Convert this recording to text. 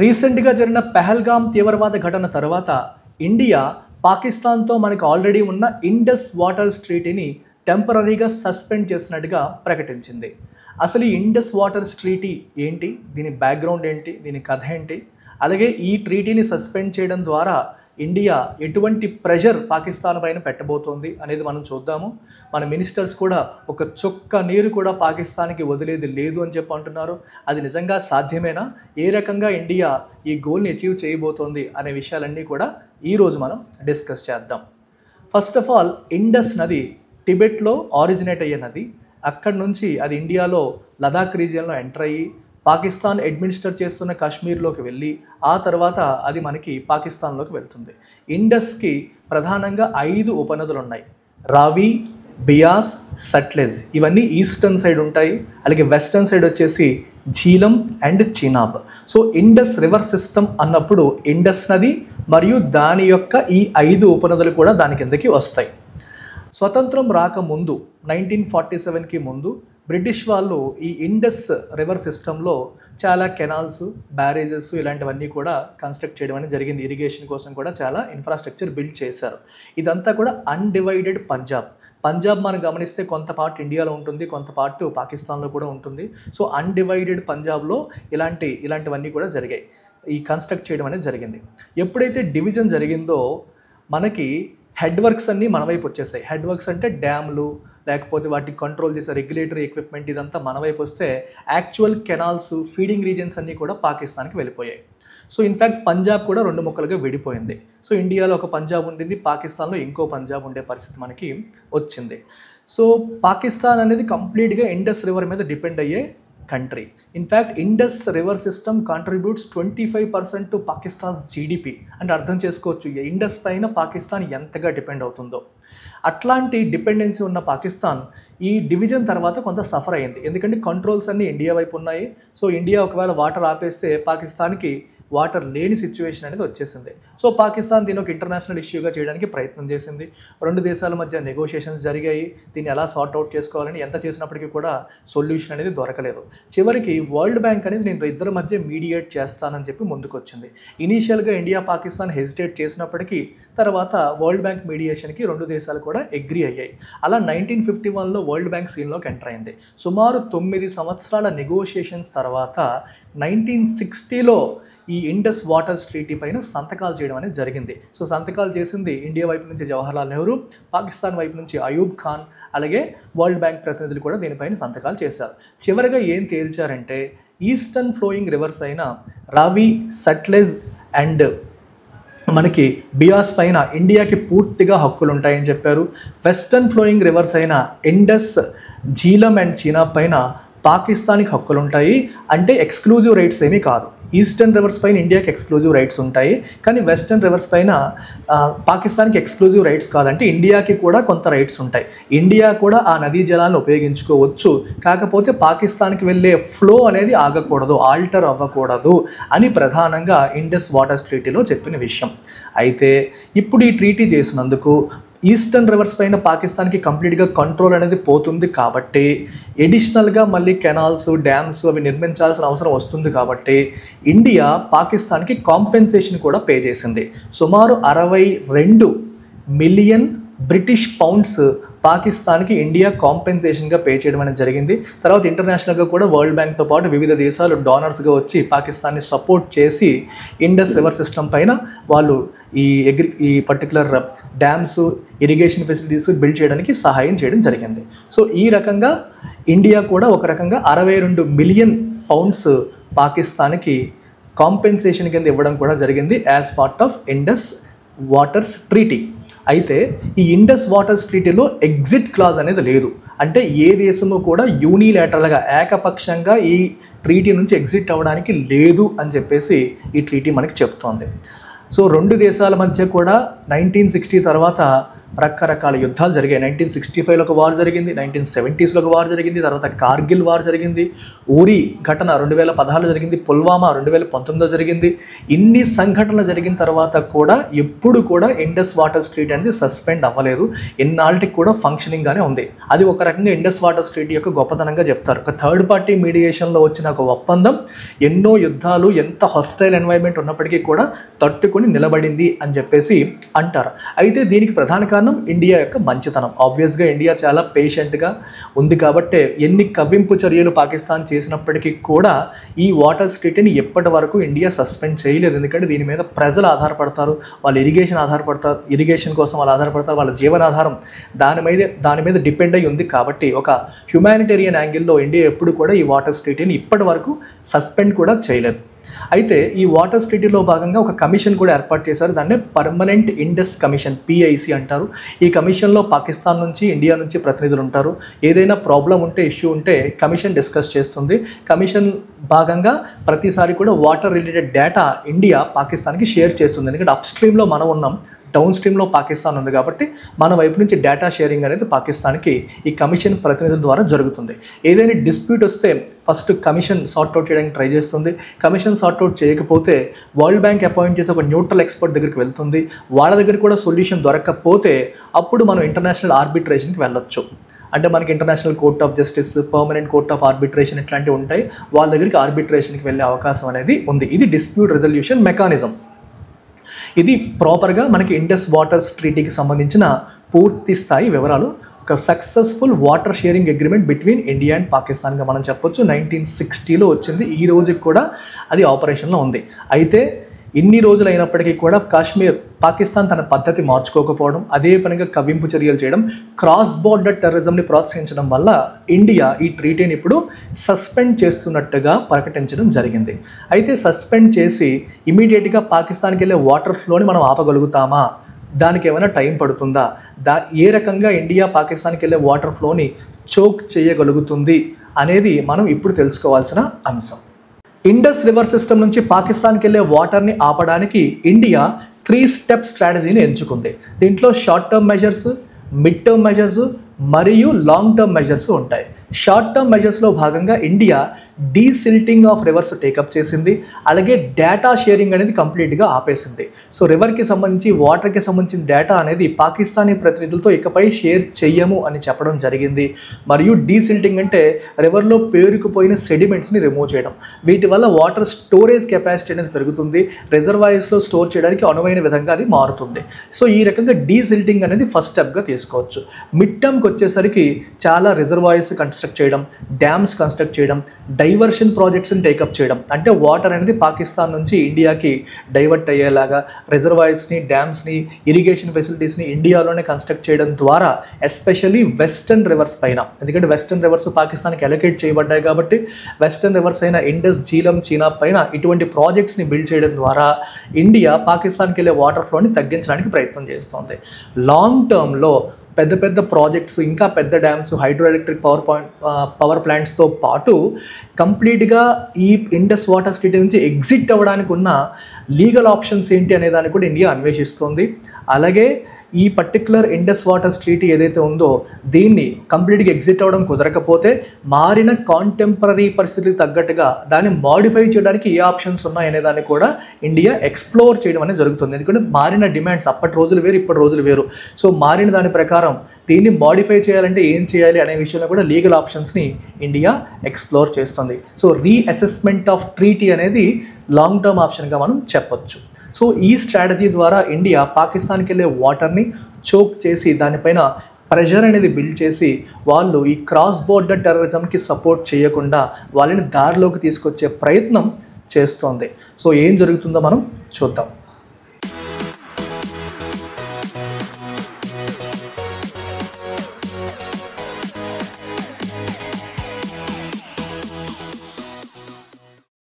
రీసెంట్గా జరిగిన పెహల్గామ్ తీవ్రవాద ఘటన తర్వాత ఇండియా పాకిస్తాన్తో మనకు ఆల్రెడీ ఉన్న ఇండస్ వాటర్స్ ట్రీటీని టెంపరరీగా సస్పెండ్ చేసినట్టుగా ప్రకటించింది. అసలు ఈ ఇండస్ వాటర్స్ ట్రీటీ ఏంటి, దీని బ్యాక్గ్రౌండ్ ఏంటి, దీని కథ ఏంటి, అలాగే ఈ ట్రీటీని సస్పెండ్ చేయడం ద్వారా ఇండియా ఎటువంటి ప్రెషర్ పాకిస్తాన్ పైన పెట్టబోతోంది అనేది మనం చూద్దాము. మన మినిస్టర్స్ కూడా ఒక చుక్క నీరు కూడా పాకిస్తాన్కి వదిలేది లేదు అని చెప్పి అంటున్నారు. అది నిజంగా సాధ్యమేనా, ఏ రకంగా ఇండియా ఈ గోల్ని అచీవ్ చేయబోతోంది అనే విషయాలన్నీ కూడా ఈరోజు మనం డిస్కస్ చేద్దాం. ఫస్ట్ ఆఫ్ ఆల్, ఇండస్ నది టిబెట్లో ఆరిజినేట్ అయ్యే నది. అక్కడి నుంచి అది ఇండియాలో లదాఖ్ రీజియన్లో ఎంటర్ అయ్యి పాకిస్తాన్ అడ్మినిస్టర్ చేస్తున్న కాశ్మీర్లోకి వెళ్ళి ఆ తర్వాత అది మనకి పాకిస్తాన్లోకి వెళ్తుంది. ఇండస్కి ప్రధానంగా 5 ఉపనదులు ఉన్నాయి. రావి, బియాస్, సట్లెజ్, ఇవన్నీ ఈస్టర్న్ సైడ్ ఉంటాయి. అలాగే వెస్టర్న్ సైడ్ వచ్చేసి Jhelum and Chenab. So Indus river system అన్నప్పుడు ఇండస్ నది మరియు దాని యొక్క ఈ 5 ఉపనదులు కూడా దాని కిందకి వస్తాయి. స్వతంత్రం రాకముందు 1947కి ముందు బ్రిటిష్ వాళ్ళు ఈ ఇండస్ రివర్ సిస్టంలో చాలా కెనాల్స్, బ్యారేజెస్ ఇలాంటివన్నీ కూడా కన్స్ట్రక్ట్ చేయడం అనేది జరిగింది. ఇరిగేషన్ కోసం కూడా చాలా ఇన్ఫ్రాస్ట్రక్చర్ బిల్డ్ చేశారు. ఇదంతా కూడా అన్డివైడెడ్ పంజాబ్ మనం గమనిస్తే కొంత పార్ట్ ఇండియాలో ఉంటుంది, కొంత పార్ట్ పాకిస్తాన్లో కూడా ఉంటుంది. సో అన్డివైడెడ్ పంజాబ్లో ఇలాంటివన్నీ కూడా జరిగాయి. ఈ కన్స్ట్రక్ట్ చేయడం అనేది జరిగింది. ఎప్పుడైతే డివిజన్ జరిగిందో మనకి హెడ్ వర్క్స్ అన్నీ మన వైపు వచ్చేసాయి. హెడ్ వర్క్స్ అంటే డ్యామ్లు, లేకపోతే వాటిని కంట్రోల్ చేసే రెగ్యులేటరీ ఎక్విప్మెంట్, ఇదంతా మన వైపు వస్తే యాక్చువల్ కెనాల్స్, ఫీడింగ్ రీజన్స్ అన్నీ కూడా పాకిస్తాన్కి వెళ్ళిపోయాయి. సో ఇన్ఫ్యాక్ట్ పంజాబ్ కూడా 2 ముక్కలుగా విడిపోయింది. సో ఇండియాలో ఒక పంజాబ్ ఉండింది, పాకిస్తాన్లో ఇంకో పంజాబ్ ఉండే పరిస్థితి మనకి వచ్చింది. సో పాకిస్తాన్ అనేది కంప్లీట్గా ఇండస్ రివర్ మీద డిపెండ్ అయ్యే country. In fact Indus river system contributes 25% to Pakistan GDP. అంటే అర్థం చేసుకోవచ్చు ఇండస్ పైన పాకిస్తాన్ ఎంతగా డిపెండ్ అవుతుందో. అట్లాంటి డిపెండెన్సీ ఉన్న పాకిస్తాన్ ఈ డివిజన్ తర్వాత కొంత సఫర్ అయింది. ఎందుకంటే కంట్రోల్స్ అన్నీ ఇండియా వైపు ఉన్నాయి. సో ఇండియా ఒకవేళ వాటర్ ఆపేస్తే పాకిస్తాన్కి వాటర్ లేని సిచ్యువేషన్ అనేది వచ్చేసింది. సో పాకిస్తాన్ దీని ఒక ఇంటర్నేషనల్ ఇష్యూగా చేయడానికి ప్రయత్నం చేసింది. 2 దేశాల మధ్య నెగోషియేషన్స్ జరిగాయి. దీన్ని ఎలా సార్ట్ అవుట్ చేసుకోవాలని ఎంత చేసినప్పటికీ కూడా సొల్యూషన్ అనేది దొరకలేదు. చివరికి వరల్డ్ బ్యాంక్ అనేది నేను ఇద్దరి మధ్య మీడియేట్ చేస్తానని చెప్పి ముందుకొచ్చింది. ఇనీషియల్గా ఇండియా, పాకిస్తాన్ హెజిటేట్ చేసినప్పటికీ తర్వాత వరల్డ్ బ్యాంక్ మీడియేషన్కి 2 దేశాలు కూడా అగ్రీ అయ్యాయి. అలా 1951లో వరల్డ్ బ్యాంక్ సీన్లోకి ఎంటర్ అయింది. సుమారు 9 సంవత్సరాల నెగోషియేషన్స్ తర్వాత 1960లో ఈ ఇండస్ వాటర్స్ ట్రీటీ పైన సంతకాలు చేయడం అనేది జరిగింది. సో సంతకాలు చేసింది ఇండియా వైపు నుంచి జవహర్లాల్ నెహ్రూ, పాకిస్తాన్ వైపు నుంచి అయూబ్ ఖాన్, అలాగే వరల్డ్ బ్యాంక్ ప్రతినిధులు కూడా దీనిపైన సంతకాలు చేశారు. చివరిగా ఏం తేల్చారంటే ఈస్టర్న్ ఫ్లోయింగ్ రివర్స్ అయిన రావి, సట్లెజ్ అండ్ మనకి బియాస్ పైన ఇండియాకి పూర్తిగా హక్కులు ఉంటాయని చెప్పారు. వెస్టర్న్ ఫ్లోయింగ్ రివర్స్ అయిన ఇండస్, ఝీలం అండ్ చినాబ్ పైన పాకిస్తాన్కి హక్కులు ఉంటాయి. అంటే ఎక్స్క్లూజివ్ రైట్స్ ఏమీ కాదు. ఈస్టర్న్ రివర్స్ పైన ఇండియాకి ఎక్స్క్లూజివ్ రైట్స్ ఉంటాయి, కానీ వెస్టర్న్ రివర్స్ పైన పాకిస్తాన్కి ఎక్స్క్లూజివ్ రైట్స్ కాదంటే ఇండియాకి కూడా కొంత రైట్స్ ఉంటాయి. ఇండియా కూడా ఆ నదీ జలాలను ఉపయోగించుకోవచ్చు, కాకపోతే పాకిస్తాన్కి వెళ్ళే ఫ్లో అనేది ఆగకూడదు, ఆల్టర్ అవ్వకూడదు అని ప్రధానంగా ఇండస్ వాటర్స్ ట్రీటీలో చెప్పిన విషయం. అయితే ఇప్పుడు ఈ ట్రీటీ చేసినందుకు ఈస్టర్న్ రివర్స్ పైన పాకిస్తాన్కి కంప్లీట్గా కంట్రోల్ అనేది పోతుంది. కాబట్టి ఎడిషనల్గా మళ్ళీ కెనాల్స్, డ్యామ్స్ అవి నిర్మించాల్సిన అవసరం వస్తుంది. కాబట్టి ఇండియా పాకిస్తాన్కి కాంపెన్సేషన్ కూడా పే చేసింది. సుమారు 62 మిలియన్ బ్రిటిష్ పౌండ్స్ పాకిస్తాన్కి ఇండియా కాంపెన్సేషన్గా పే చేయడం అనేది జరిగింది. తర్వాత ఇంటర్నేషనల్గా కూడా వరల్డ్ బ్యాంక్తో పాటు వివిధ దేశాలు డోనర్స్గా వచ్చి పాకిస్తాన్ని సపోర్ట్ చేసి ఇండస్ రివర్ సిస్టమ్ పైన వాళ్ళు ఈ particular dams, irrigation facilities build చేయడానికి సహాయం చేయడం జరిగింది. సో ఈ రకంగా ఇండియా కూడా ఒక రకంగా 62 మిలియన్ పౌండ్స్ పాకిస్తాన్కి కాంపెన్సేషన్ కింద ఇవ్వడం కూడా జరిగింది as part of Indus waters treaty. అయితే ఈ ఇండస్ వాటర్స్ ట్రీటీలో ఎగ్జిట్ క్లాజ్ అనేది లేదు. అంటే ఏ దేశము కూడా యూనిలేటరల్గా, ఏకపక్షంగా ఈ ట్రీటీ నుంచి ఎగ్జిట్ అవ్వడానికి లేదు అని చెప్పేసి ఈ ట్రీటీ మనకి చెప్తోంది. సో 2 దేశాల మధ్య కూడా 1960 తర్వాత రకరకాల యుద్ధాలు జరిగాయి. 1965లో ఒక వార్ జరిగింది, 1970స్లో ఒక వార్ జరిగింది, తర్వాత కార్గిల్ వార్ జరిగింది, ఊరి ఘటన 2016లో జరిగింది, పుల్వామా 2019లో జరిగింది. ఇన్ని సంఘటనలు జరిగిన తర్వాత కూడా ఎప్పుడు కూడా ఇండస్ వాటర్ స్ట్రీట్ అనేది సస్పెండ్ అవ్వలేదు. ఎన్నాళ్ళకి కూడా ఫంక్షనింగ్గానే ఉంది. అది ఒక రకంగా ఇండస్ వాటర్ స్ట్రీట్ యొక్క గొప్పతనంగా చెప్తారు. ఒక థర్డ్ పార్టీ మీడియేషన్లో వచ్చిన ఒక ఒప్పందం ఎన్నో యుద్ధాలు, ఎంత హాస్టైల్ ఎన్వైర్న్మెంట్ ఉన్నప్పటికీ కూడా తట్టుకొని నిలబడింది అని చెప్పేసి అంటారు. అయితే దీనికి ప్రధాన కారణం ఇండియా యొక్క మంచితనం. ఆబ్వియస్గా ఇండియా చాలా పేషెంట్గా ఉంది కాబట్టి ఎన్ని కవ్వింపు చర్యలు పాకిస్తాన్ చేసినప్పటికీ కూడా ఈ వాటర్ స్ట్రీట్ని ఎప్పటి వరకు ఇండియా సస్పెండ్ చేయలేదు. ఎందుకంటే దీని మీద ప్రజలు ఆధారపడతారు, వాళ్ళు ఇరిగేషన్ కోసం వాళ్ళు ఆధారపడతారు, వాళ్ళ జీవనాధారం దాని మీద డిపెండ్ అయి ఉంది. కాబట్టి ఒక హ్యుమానిటేరియన్ యాంగిల్లో ఇండియా ఎప్పుడు కూడా ఈ వాటర్ స్ట్రీట్ని ఇప్పటి వరకు సస్పెండ్ కూడా చేయలేదు. అయితే ఈ వాటర్ స్ట్రీట్లో భాగంగా ఒక కమిషన్ కూడా ఏర్పాటు చేశారు. దాన్ని పర్మనెంట్ ఇండస్ కమిషన్, PIC అంటారు. ఈ కమిషన్లో పాకిస్తాన్ నుంచి, ఇండియా నుంచి ప్రతినిధులు ఉంటారు. ఏదైనా ప్రాబ్లం ఉంటే, ఇష్యూ ఉంటే కమిషన్ డిస్కస్ చేస్తుంది. కమిషన్ భాగంగా ప్రతిసారి కూడా వాటర్ రిలేటెడ్ డేటా ఇండియా పాకిస్తాన్కి షేర్ చేస్తుంది. ఎందుకంటే అప్ స్ట్రీమ్లో మనం ఉన్నాం, డౌన్ స్ట్రీమ్లో పాకిస్తాన్ ఉంది కాబట్టి మన వైపు నుంచి డేటా షేరింగ్ అనేది పాకిస్తాన్కి ఈ కమిషన్ ప్రతినిధుల ద్వారా జరుగుతుంది. ఏదైనా డిస్ప్యూట్ వస్తే ఫస్ట్ కమిషన్ సార్ట్అవుట్ చేయడానికి ట్రై చేస్తుంది. కమిషన్ సార్ట్అవుట్ చేయకపోతే వరల్డ్ బ్యాంక్ అపాయింట్ చేసి ఒక న్యూట్రల్ ఎక్స్పర్ట్ దగ్గరికి వెళ్తుంది. వాళ్ళ దగ్గర కూడా సొల్యూషన్ దొరకకపోతే అప్పుడు మనం ఇంటర్నేషనల్ ఆర్బిట్రేషన్కి వెళ్ళొచ్చు. అంటే మనకి international court of justice, permanent court of arbitration ఇట్లాంటివి ఉంటాయి. వాళ్ళ దగ్గరికి ఆర్బిట్రేషన్కి వెళ్ళే అవకాశం అనేది ఉంది. ఇది డిస్ప్యూట్ రెజల్యూషన్ మెకానిజం. ఇది ప్రాపర్గా మనకి ఇండస్ వాటర్ ట్రీటీకి సంబంధించిన పూర్తి స్థాయి వివరాలు. ఒక successful water sharing agreement between India and పాకిస్తాన్గా మనం చెప్పొచ్చు. 1960లో వచ్చింది. ఈ రోజుకి కూడా అది ఆపరేషన్లో ఉంది. అయితే ఇన్ని రోజులు అయినప్పటికీ కూడా పాకిస్తాన్ తన పద్ధతి మార్చుకోకపోవడం, అదే పనిగా కవ్వింపు చర్యలు చేయడం, క్రాస్ బోర్డర్ టెర్రరిజంని ప్రోత్సహించడం వల్ల ఇండియా ఈ ట్రీటీని ఇప్పుడు సస్పెండ్ చేస్తున్నట్టుగా ప్రకటించడం జరిగింది. అయితే సస్పెండ్ చేసి ఇమీడియట్గా పాకిస్తాన్కి వెళ్ళే వాటర్ ఫ్లోని మనం ఆపగలుగుతామా, దానికి ఏమైనా టైం పడుతుందా, ఏ రకంగా ఇండియా పాకిస్తాన్కి వెళ్ళే వాటర్ ఫ్లోని చోక్ చేయగలుగుతుంది అనేది మనం ఇప్పుడు తెలుసుకోవాల్సిన అంశం. ఇండస్ రివర్ సిస్టమ్ నుంచి పాకిస్తాన్కి వెళ్ళే వాటర్ని ఆపడానికి ఇండియా 3 స్టెప్ స్ట్రాటజీని ఎంచుకుంది. దీంట్లో short term measures, mid term measures మరియు లాంగ్ టర్మ్ మెజర్స్ ఉంటాయి. షార్ట్ టర్మ్ మెజర్స్లో భాగంగా India desilting of reverse take up చేసింది. అలాగే డేటా షేరింగ్ అనేది కంప్లీట్గా ఆపేసింది. సో రివర్కి సంబంధించి, వాటర్కి సంబంధించిన డేటా అనేది పాకిస్తానీ ప్రతినిధులతో ఇకపై షేర్ చెయ్యము అని చెప్పడం జరిగింది. మరియు డీసిల్టింగ్ అంటే రివర్లో పేరుకుపోయిన సెడిమెంట్స్ని రిమూవ్ చేయడం. వీటి వల్ల వాటర్ స్టోరేజ్ కెపాసిటీ అనేది పెరుగుతుంది. రిజర్వాయర్స్లో స్టోర్ చేయడానికి అనువైన విధంగా అది మారుతుంది. సో ఈ రకంగా డీసిల్టింగ్ అనేది ఫస్ట్ స్టెప్గా తీసుకోవచ్చు. మిడ్ టర్మ్కి వచ్చేసరికి చాలా రిజర్వాయర్స్ కన్స్ట్రక్ట్ చేయడం, డ్యామ్స్ కన్స్ట్రక్ట్ చేయడం, డైవర్షన్ ప్రాజెక్ట్స్ని టేకప్ చేయడం. అంటే వాటర్ అనేది పాకిస్తాన్ నుంచి ఇండియాకి డైవర్ట్ అయ్యేలాగా రిజర్వాయర్స్ని, డ్యామ్స్ని, ఇరిగేషన్ ఫెసిలిటీస్ని ఇండియాలోనే కన్స్ట్రక్ట్ చేయడం ద్వారా, ఎస్పెషల్లీ వెస్టర్న్ రివర్స్ పైన, ఎందుకంటే వెస్టర్న్ రివర్స్ పాకిస్తాన్కి అలొకేట్ చేయబడ్డాయి కాబట్టి వెస్టర్న్ రివర్స్ అయిన ఇండస్, జీలం, చీనా పైన ఇటువంటి ప్రాజెక్ట్స్ని బిల్డ్ చేయడం ద్వారా ఇండియా పాకిస్తాన్కి వెళ్ళే వాటర్ ఫ్లోని తగ్గించడానికి ప్రయత్నం చేస్తుంది. లాంగ్ టర్మ్లో పెద్ద పెద్ద ప్రాజెక్ట్స్, ఇంకా పెద్ద డ్యామ్స్, హైడ్రో ఎలక్ట్రిక్ పవర్ ప్లాంట్స్తో పాటు కంప్లీట్గా ఈ ఇండస్ వాటర్ స్ట్రీట్ నుంచి ఎగ్జిట్ అవ్వడానికి ఉన్న లీగల్ ఆప్షన్స్ ఏంటి అనే దాన్ని కూడా ఇండియా అన్వేషిస్తుంది. అలాగే ఈ పర్టికులర్ ఇండస్ వాటర్ స్ట్రీట్ ఏదైతే ఉందో దీన్ని కంప్లీట్గా ఎగ్జిట్ అవ్వడం కుదరకపోతే మారిన కాంటెంపరీ పరిస్థితులకు తగ్గట్టుగా దాన్ని మాడిఫై చేయడానికి ఏ ఆప్షన్స్ ఉన్నాయనే దాన్ని కూడా ఇండియా ఎక్స్ప్లోర్ చేయడం అనేది జరుగుతుంది. ఎందుకంటే మారిన డిమాండ్స్, అప్పటి రోజులు వేరు, ఇప్పటి రోజులు వేరు. సో మారిన దాని ప్రకారం దీన్ని మాడిఫై చేయాలంటే ఏం చేయాలి అనే విషయంలో కూడా లీగల్ ఆప్షన్స్ని ఇండియా ఎక్స్ప్లోర్ చేస్తుంది. సో రీఅసెస్మెంట్ ఆఫ్ ట్రీటీ అనేది లాంగ్ టర్మ్ ఆప్షన్గా మనం చెప్పొచ్చు. సో ఈ స్ట్రాటజీ ద్వారా ఇండియా పాకిస్తాన్కి వెళ్ళే వాటర్ని చోక్ చేసి దానిపైన ప్రెషర్ అనేది బిల్డ్ చేసి వాళ్ళు ఈ క్రాస్ బోర్డర్ టెర్రరిజంకి సపోర్ట్ చేయకుండా వాళ్ళని దారిలోకి తీసుకొచ్చే ప్రయత్నం చేస్తోంది. సో ఏం జరుగుతుందో మనం చూద్దాం.